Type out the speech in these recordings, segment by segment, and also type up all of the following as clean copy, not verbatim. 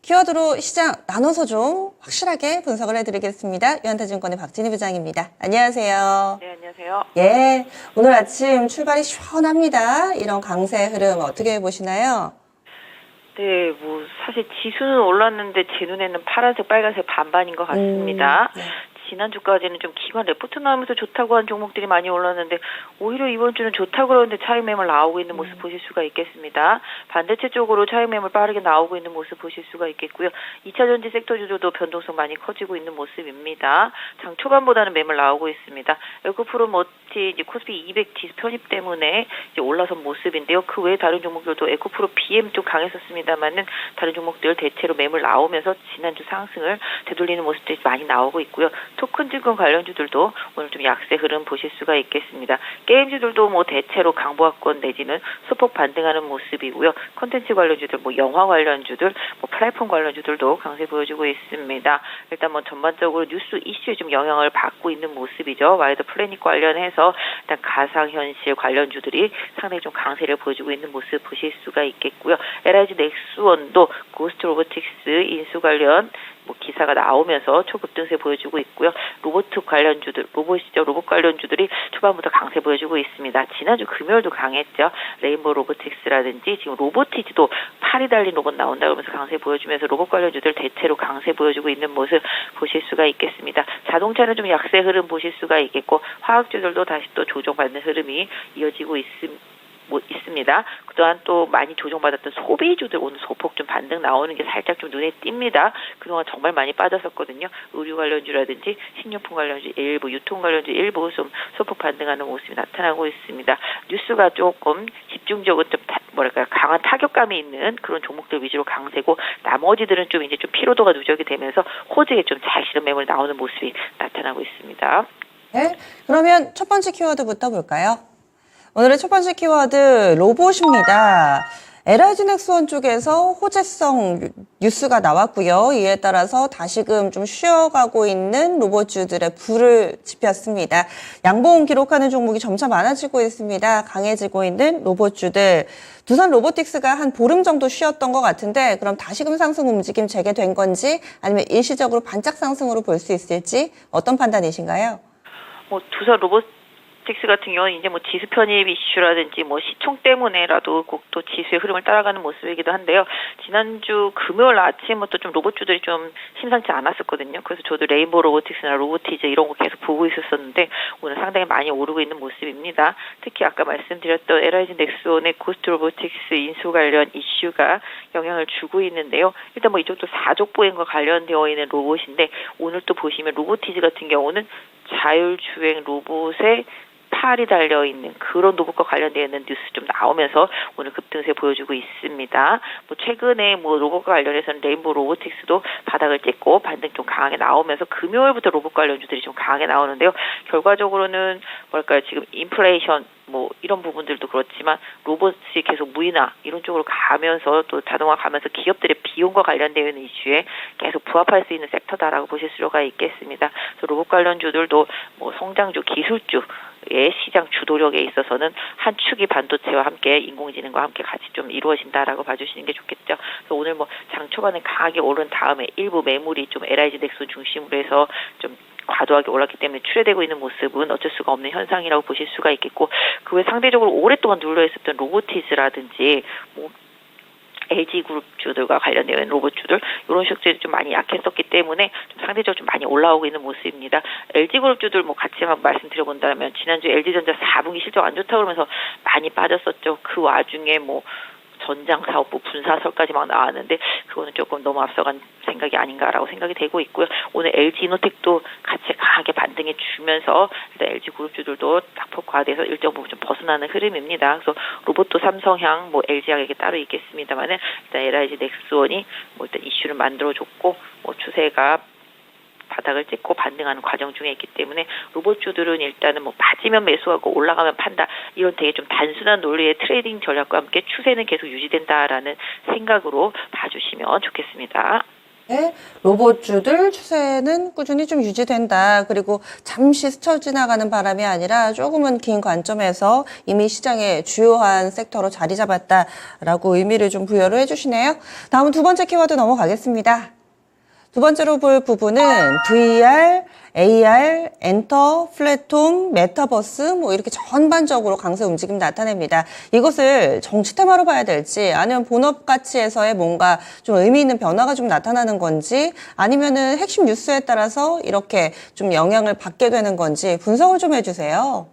키워드로 시장 나눠서 좀 확실하게 분석을 해드리겠습니다. 유한타증권의 박진희 부장입니다. 안녕하세요. 네, 안녕하세요. 예, 오늘 아침 출발이 시원합니다. 이런 강세 흐름 어떻게 보시나요? 네, 사실 지수는 올랐는데 제 눈에는 파란색, 빨간색 반반인 것 같습니다. 네. 지난주까지는 좀 기관 레포트 나오면서 좋다고 한 종목들이 많이 올랐는데 오히려 이번 주는 좋다고 그러는데 차익 매물 나오고 있는 모습 보실 수가 있겠습니다. 반대체 쪽으로 차익 매물 빠르게 나오고 있는 모습 보실 수가 있겠고요. 2차전지 섹터주들도 변동성 많이 커지고 있는 모습입니다. 장 초반보다는 매물 나오고 있습니다. 에코프로 머티 이제 코스피 200 지수 편입 때문에 이제 올라선 모습인데요. 그 외에 다른 종목들도 에코프로 BM 쪽 강했었습니다만은 다른 종목들 대체로 매물 나오면서 지난주 상승을 되돌리는 모습들이 많이 나오고 있고요. 토큰 증권 관련주들도 오늘 좀 약세 흐름 보실 수가 있겠습니다. 게임주들도 대체로 강보합권 내지는 소폭 반등하는 모습이고요. 콘텐츠 관련주들, 영화 관련주들, 플랫폼 관련주들도 강세 보여주고 있습니다. 일단 전반적으로 뉴스 이슈에 좀 영향을 받고 있는 모습이죠. 와이드 플래닛 관련해서 일단 가상현실 관련주들이 상당히 좀 강세를 보여주고 있는 모습 보실 수가 있겠고요. LIG 넥스원도 고스트 로보틱스 인수 관련 기사가 나오면서 초급등세 보여주고 있고요. 로봇 관련주들, 로봇이죠. 로봇 관련주들이 초반부터 강세 보여주고 있습니다. 지난주 금요일도 강했죠. 레인보우 로보틱스라든지 지금 로보티즈도 팔이 달린 로봇 나온다 그러면서 강세 보여주면서 로봇 관련주들 대체로 강세 보여주고 있는 모습 보실 수가 있겠습니다. 자동차는 좀 약세 흐름 보실 수가 있겠고 화학주들도 다시 또 조정받는 흐름이 이어지고 있습니다. 그동안 또 많이 조정받았던 소비주들 오늘 소폭 좀 반등 나오는 게 살짝 좀 눈에 띕니다. 그동안 정말 많이 빠졌었거든요. 의류 관련주라든지 식료품 관련주 일부, 유통 관련주 일부 좀 소폭 반등하는 모습이 나타나고 있습니다. 뉴스가 조금 집중적으로 좀 강한 타격감이 있는 그런 종목들 위주로 강세고 나머지들은 좀 이제 좀 피로도가 누적이 되면서 호재에 좀 잘 실은 매물 나오는 모습이 나타나고 있습니다. 네, 그러면 첫 번째 키워드부터 볼까요? 오늘의 첫 번째 키워드 로봇입니다. LIG 넥스원 쪽에서 호재성 뉴스가 나왔고요. 이에 따라서 다시금 좀 쉬어가고 있는 로봇주들의 불을 지폈습니다. 양봉 기록하는 종목이 점차 많아지고 있습니다. 강해지고 있는 로봇주들. 두산 로보틱스가 한 보름 정도 쉬었던 것 같은데 그럼 다시금 상승 움직임 재개된 건지 아니면 일시적으로 반짝 상승으로 볼 수 있을지 어떤 판단이신가요? 두산 로보틱스 같은 경우는 이제 지수 편입 이슈라든지 시총 때문에라도 꼭 또 지수의 흐름을 따라가는 모습이기도 한데요. 지난주 금요일 아침부터 좀 로봇주들이 좀 심상치 않았었거든요. 그래서 저도 레인보우 로보틱스나 로보티즈 이런 거 계속 보고 있었었는데 오늘 상당히 많이 오르고 있는 모습입니다. 특히 아까 말씀드렸던 LIG 넥스원의 고스트 로보틱스 인수 관련 이슈가 영향을 주고 있는데요. 일단 이쪽도 사족 보행과 관련되어 있는 로봇인데 오늘 또 보시면 로보티즈 같은 경우는 자율주행 로봇의 팔이 달려있는 그런 로봇과 관련되어 있는 뉴스 좀 나오면서 오늘 급등세 보여주고 있습니다. 최근에 로봇과 관련해서는 레인보우 로보틱스도 바닥을 찍고 반등 좀 강하게 나오면서 금요일부터 로봇 관련주들이 좀 강하게 나오는데요. 결과적으로는 지금 인플레이션 이런 부분들도 그렇지만 로봇이 계속 무인화 이런 쪽으로 가면서 또 자동화 가면서 기업들의 비용과 관련되어 있는 이슈에 계속 부합할 수 있는 섹터다라고 보실 수가 있겠습니다. 그래서 로봇 관련주들도 성장주, 기술주의 시장 주도력에 있어서는 한 축이 반도체와 함께 인공지능과 함께 같이 좀 이루어진다라고 봐주시는 게 좋겠죠. 그래서 오늘 장 초반에 강하게 오른 다음에 일부 매물이 좀 LIG 넥스 중심으로 해서 좀 과도하게 올랐기 때문에 출회되고 있는 모습은 어쩔 수가 없는 현상이라고 보실 수가 있겠고 그 외 상대적으로 오랫동안 눌려있었던 로보티즈라든지 LG그룹주들과 관련되어 있는 로봇주들 이런 식들이 좀 많이 약했었기 때문에 좀 상대적으로 좀 많이 올라오고 있는 모습입니다. LG그룹주들 같이 한번 말씀드려본다면 지난주 LG전자 4분기 실적 안 좋다고 그러면서 많이 빠졌었죠. 그 와중에 전장사업부 분사설까지 막 나왔는데 그거는 조금 너무 앞서간 생각이 아닌가라고 생각이 되고 있고요. 오늘 LG이노텍도 같이 강하게 반등해 주면서 일단 LG그룹주들도 낙폭과대해서 일정 부분 좀 벗어나는 흐름입니다. 그래서 로봇도 삼성향, LG향에게 따로 있겠습니다만은 일단 LIG 넥스원이 일단 이슈를 만들어줬고 추세가 바닥을 찍고 반등하는 과정 중에 있기 때문에 로봇주들은 일단은 빠지면 매수하고 올라가면 판다 이런 되게 좀 단순한 논리의 트레이딩 전략과 함께 추세는 계속 유지된다라는 생각으로 봐주시면 좋겠습니다. 네, 로봇주들 추세는 꾸준히 좀 유지된다. 그리고 잠시 스쳐 지나가는 바람이 아니라 조금은 긴 관점에서 이미 시장의 주요한 섹터로 자리 잡았다라고 의미를 좀 부여를 해주시네요. 다음 두 번째 키워드 넘어가겠습니다. 두 번째로 볼 부분은 VR, AR, 엔터, 플랫폼, 메타버스 뭐 이렇게 전반적으로 강세 움직임 나타냅니다. 이것을 정치 테마로 봐야 될지 아니면 본업 가치에서의 뭔가 좀 의미 있는 변화가 좀 나타나는 건지 아니면은 핵심 뉴스에 따라서 이렇게 좀 영향을 받게 되는 건지 분석을 좀 해주세요.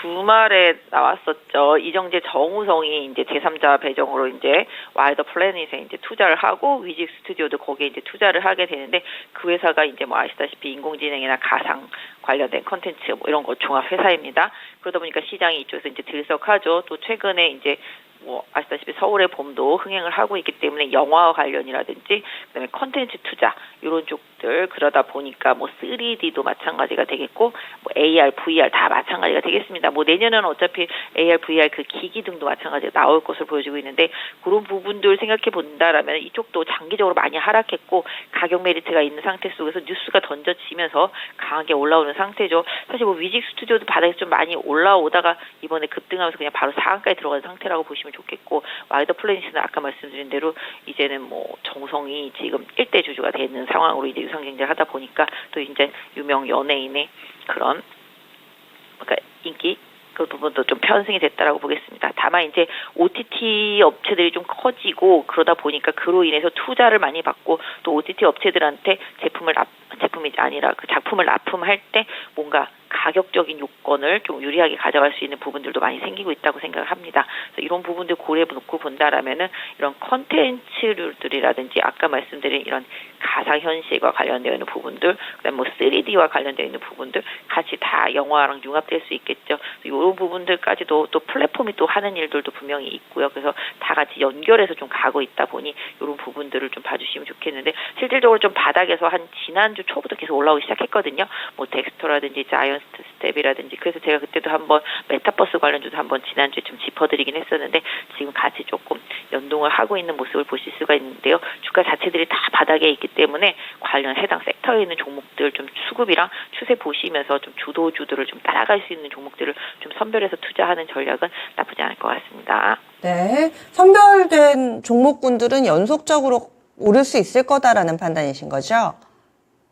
주말에 나왔었죠. 이정재 정우성이 이제 제3자 배정으로 이제 와이더 플래닛에 이제 투자를 하고 위직 스튜디오도 거기에 이제 투자를 하게 되는데 그 회사가 이제 뭐 아시다시피 인공지능이나 가상 관련된 컨텐츠 뭐 이런 거 종합 회사입니다. 그러다 보니까 시장이 이쪽에서 이제 들썩하죠. 또 최근에 이제 뭐 아시다시피 서울의 봄도 흥행을 하고 있기 때문에 영화 관련이라든지 그다음에 컨텐츠 투자 이런 쪽들 그러다 보니까 뭐 3D도 마찬가지가 되겠고 뭐 AR, VR 다 마찬가지가 되겠습니다. 뭐 내년에는 어차피 AR, VR 그 기기 등도 마찬가지로 나올 것으로 보여지고 있는데 그런 부분들 생각해 본다라면 이쪽도 장기적으로 많이 하락했고 가격 메리트가 있는 상태 속에서 뉴스가 던져지면서 강하게 올라오는 상태죠. 사실 뭐 위직 스튜디오도 바닥에 좀 많이 올라오다가 이번에 급등하면서 그냥 바로 상한가에 들어간 상태라고 보시면 좋겠고 와이더 플래닛은 아까 말씀드린 대로 이제는 뭐 정우성이 지금 1대 주주가 되는 상황으로 이제 유상증자를 하다 보니까 또 이제 유명 연예인의 그런 그러니까 인기 그 부분도 좀 편승이 됐다라고 보겠습니다. 다만 이제 OTT 업체들이 좀 커지고 그러다 보니까 그로 인해서 투자를 많이 받고 또 OTT 업체들한테 제품이 아니라 그 작품을 납품할 때 뭔가 가격적인 요건을 좀 유리하게 가져갈 수 있는 부분들도 많이 생기고 있다고 생각을 합니다. 그래서 이런 부분들 고려해 놓고 본다라면은 이런 컨텐츠들이라든지 아까 말씀드린 이런 가상현실과 관련되어 있는 부분들, 그다음에 뭐 3D와 관련되어 있는 부분들 같이 다 영화랑 융합될 수 있겠죠. 이런 부분들까지도 또 플랫폼이 또 하는 일들도 분명히 있고요. 그래서 다 같이 연결해서 좀 가고 있다 보니 이런 부분들을 좀 봐주시면 좋겠는데 실질적으로 좀 바닥에서 한 지난주 초부터 계속 올라오기 시작했거든요. 뭐 덱스터라든지 자이언트 스텝이라든지 그래서 제가 그때도 한번 메타버스 관련주도 한번 지난주에 좀 짚어드리긴 했었는데 지금 같이 조금 연동을 하고 있는 모습을 보실 수가 있는데요. 주가 자체들이 다 바닥에 있기 때문에 관련 해당 섹터에 있는 종목들 좀 수급이랑 추세 보시면서 좀 주도주들을 좀 따라갈 수 있는 종목들을 좀 선별해서 투자하는 전략은 나쁘지 않을 것 같습니다. 네, 선별된 종목군들은 연속적으로 오를 수 있을 거다라는 판단이신 거죠?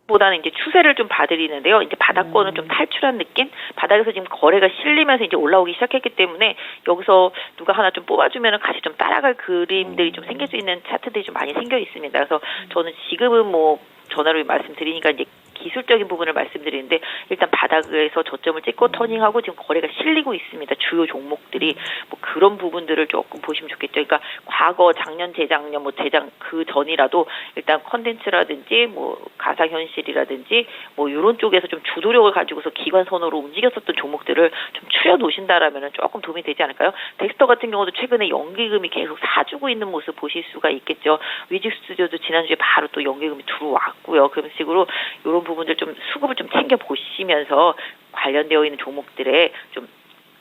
보다는 이제 추세를 좀 봐드리는데요. 이제 바닥권을 좀 탈출한 느낌? 바닥에서 지금 거래가 실리면서 이제 올라오기 시작했기 때문에 여기서 누가 하나 좀 뽑아주면은 같이 좀 따라갈 그림들이 좀 생길 수 있는 차트들이 좀 많이 생겨 있습니다. 그래서 저는 지금은 뭐 전화로 말씀드리니까 이제 기술적인 부분을 말씀드리는데 일단 바닥에서 저점을 찍고 터닝하고 지금 거래가 실리고 있습니다. 주요 종목들이 뭐 그런 부분들을 조금 보시면 좋겠죠. 그러니까 과거 작년, 재작년, 뭐 재작 그 전이라도 일단 컨텐츠라든지 뭐 가상현실이라든지 뭐 이런 쪽에서 좀 주도력을 가지고서 기관선으로 움직였었던 종목들을 좀 추려 놓으신다라면은 조금 도움이 되지 않을까요? 덱스터 같은 경우도 최근에 연기금이 계속 사주고 있는 모습 보실 수가 있겠죠. 위직 스튜디오도 지난주에 바로 또 연기금이 들어왔고요. 그런 식으로 이런 부분들 좀 수급을 좀 챙겨 보시면서 관련되어 있는 종목들의 좀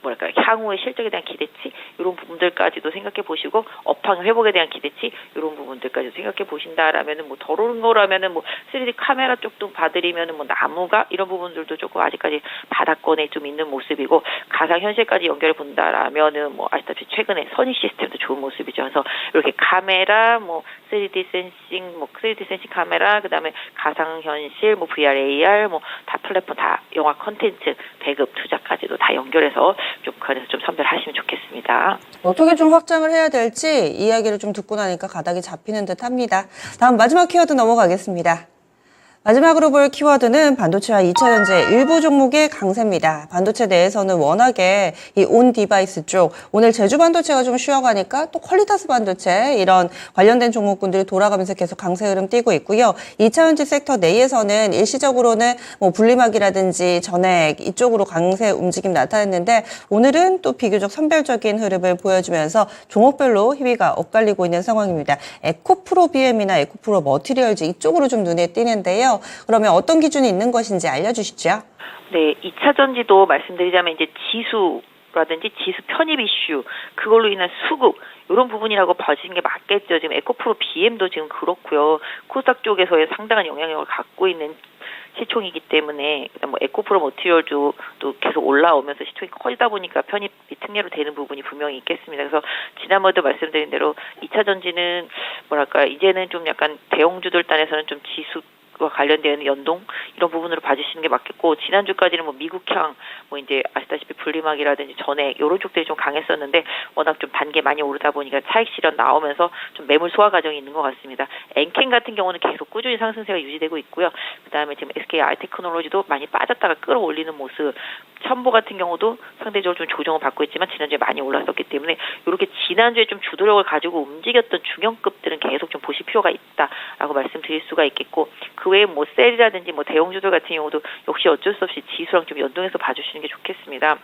뭐랄까 향후의 실적에 대한 기대치 이런 부분들까지도 생각해 보시고 업황 회복에 대한 기대치 이런 부분들까지 생각해 보신다라면은 뭐 덜 오른 거라면은 뭐 3D 카메라 쪽도 봐드리면은 뭐 나무가 이런 부분들도 조금 아직까지 바닥권에 좀 있는 모습이고 가상 현실까지 연결해 본다라면은 뭐 아시다시피 최근에 선희 시스템도 좋은 모습이죠. 그래서 이렇게 카메라 뭐 3D 센싱 뭐 3D 센싱 카메라 그다음에 가상 현실 뭐 VR AR 뭐 다 플랫폼 다 영화 컨텐츠 배급 투자까지도 다 연결해서 좀 그래서 좀 선별하시면 좋겠습니다. 어떻게 좀 확장을 해야 될지 이야기를 좀 듣고 나니까 가닥이 잡히는 듯 합니다. 다음 마지막 키워드 넘어가겠습니다. 마지막으로 볼 키워드는 반도체와 2차전지 일부 종목의 강세입니다. 반도체 내에서는 워낙에 이 온 디바이스 쪽, 오늘 제주 반도체가 좀 쉬어가니까 또 퀄리타스 반도체 이런 관련된 종목군들이 돌아가면서 계속 강세 흐름 띄고 있고요. 2차전지 섹터 내에서는 일시적으로는 뭐 분리막이라든지 전액 이쪽으로 강세 움직임 나타냈는데 오늘은 또 비교적 선별적인 흐름을 보여주면서 종목별로 희위가 엇갈리고 있는 상황입니다. 에코프로 BM이나 에코프로 머티리얼즈 이쪽으로 좀 눈에 띄는데요. 그러면 어떤 기준이 있는 것인지 알려주시죠. 네, 2차 전지도 말씀드리자면 이제 지수 라든지 지수 편입 이슈, 그걸로 인한 수급, 이런 부분이라고 봐주시는 게 맞겠죠. 지금 에코프로 BM도 지금 그렇고요. 코스닥 쪽에서의 상당한 영향력을 갖고 있는 시총이기 때문에, 그다음 뭐 에코프로 머티리얼도 또 계속 올라오면서 시총이 커지다 보니까 편입 특례로 되는 부분이 분명히 있겠습니다. 그래서 지난번에도 말씀드린 대로 2차 전지는 뭐랄까 이제는 좀 약간 대형주들 단에서는 좀 지수와 관련된 연동 이런 부분으로 봐주시는 게 맞겠고, 지난주까지는 뭐 미국향 뭐 이제 아시다시피 분리막이라든지 전액 이런 쪽들이 좀 강했었는데 워낙 좀 단계 많이 오르다 보니까 차익 실현 나오면서 좀 매물 소화 과정이 있는 것 같습니다. 엔캔 같은 경우는 계속 꾸준히 상승세가 유지되고 있고요. 그다음에 지금 SK 아이테크놀로지도 많이 빠졌다가 끌어올리는 모습, 첨보 같은 경우도 상대적으로 좀 조정을 받고 있지만 지난주에 많이 올랐었기 때문에 이렇게 지난주에 좀 주도력을 가지고 움직였던 중형급들은 계속 좀 보실 필요가 있다라고 말씀드릴 수가 있겠고, 그 외에 뭐 셀이라든지 뭐 대형주들 같은 경우도 역시 어쩔 수 없이 지수랑 좀 연동해서 봐주시는 게 좋겠습니다.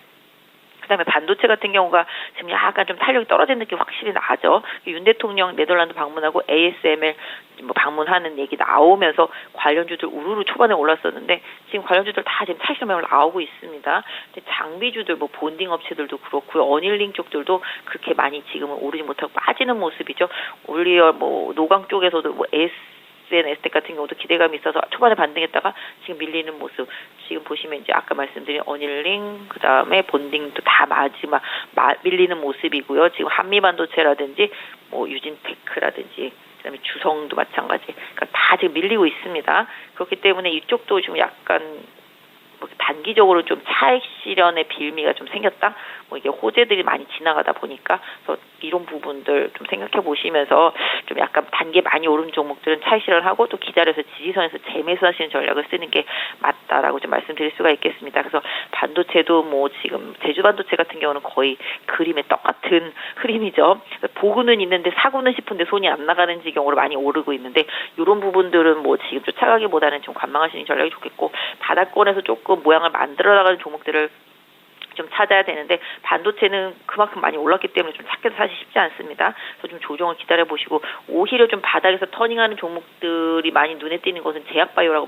그다음에 반도체 같은 경우가 지금 약간 좀 탄력이 떨어진 느낌 확실히 나죠. 윤 대통령 네덜란드 방문하고 ASML 뭐 방문하는 얘기 나오면서 관련주들 우르르 초반에 올랐었는데 지금 관련주들 다 지금 차익 실험을 나오고 있습니다. 근데 장비주들 뭐 본딩 업체들도 그렇고요. 어닐링 쪽들도 그렇게 많이 지금은 오르지 못하고 빠지는 모습이죠. 올리어 뭐 노광 쪽에서도 뭐 에스텍 같은 경우도 기대감이 있어서 초반에 반등했다가 지금 밀리는 모습. 지금 보시면 이제 아까 말씀드린 어닐링, 그 다음에 본딩도 다 마지막 밀리는 모습이고요. 지금 한미반도체라든지 뭐 유진테크라든지 그다음에 주성도 마찬가지. 그러니까 다 지금 밀리고 있습니다. 그렇기 때문에 이쪽도 좀 약간 뭐 단기적으로 좀 차익 실현의 빌미가 좀 생겼다. 뭐 이게 호재들이 많이 지나가다 보니까 그래서 이런 부분들 좀 생각해 보시면서 좀 약간 단계 많이 오른 종목들은 차익 실현하고 또 기다려서 지지선에서 재매수하시는 전략을 쓰는 게 맞다라고 좀 말씀드릴 수가 있겠습니다. 그래서 반도체도 뭐 지금 제주 반도체 같은 경우는 거의 그림의 똑같은 흐름이죠. 보고는 있는데 사고는 싶은데 손이 안 나가는 지경으로 많이 오르고 있는데 이런 부분들은 뭐 지금 쫓아가기보다는 좀 관망하시는 전략이 좋겠고, 바닥권에서 조금 모양을 만들어 나가는 종목들을 좀 찾아야 되는데 반도체는 그만큼 많이 올랐기 때문에 좀 찾기도 사실 쉽지 않습니다. 그래서 좀 조정을 기다려 보시고, 오히려 좀 바닥에서 터닝하는 종목들이 많이 눈에 띄는 것은 제약바이오라고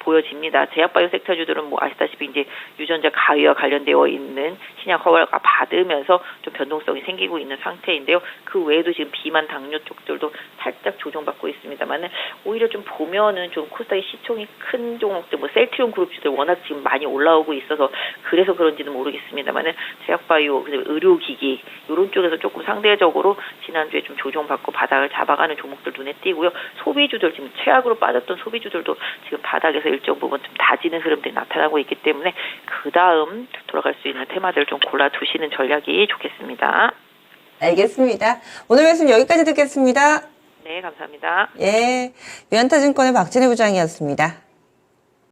보여집니다. 제약바이오 섹터주들은 뭐 아시다시피 이제 유전자 가위와 관련되어 있는 신약 허가가 받으면서 좀 변동성이 생기고 있는 상태인데요. 그 외에도 지금 비만 당뇨 쪽들도 살짝 조정받고 있습니다만은 오히려 좀 보면은 좀 코스닥의 시총이 큰 종목들, 뭐 셀트리온 그룹주들 워낙 지금 많이 올라오고 있어서 그래서 그런지는 모르겠습니다만은 제약바이오, 그다음에 의료기기 이런 쪽에서 조금 상대적으로 지난주에 좀 조정받고 바닥을 잡아가는 종목들 눈에 띄고요. 소비주들 지금 최악으로 빠졌던 소비주들도 지금 바닥에서 일정 부분 좀 다지는 흐름들이 나타나고 있기 때문에 그 다음 돌아갈 수 있는 테마들을 좀 골라두시는 전략이 좋겠습니다. 알겠습니다. 오늘 말씀 여기까지 듣겠습니다. 네, 감사합니다. 예, 유한타증권의 박진혜 부장이었습니다.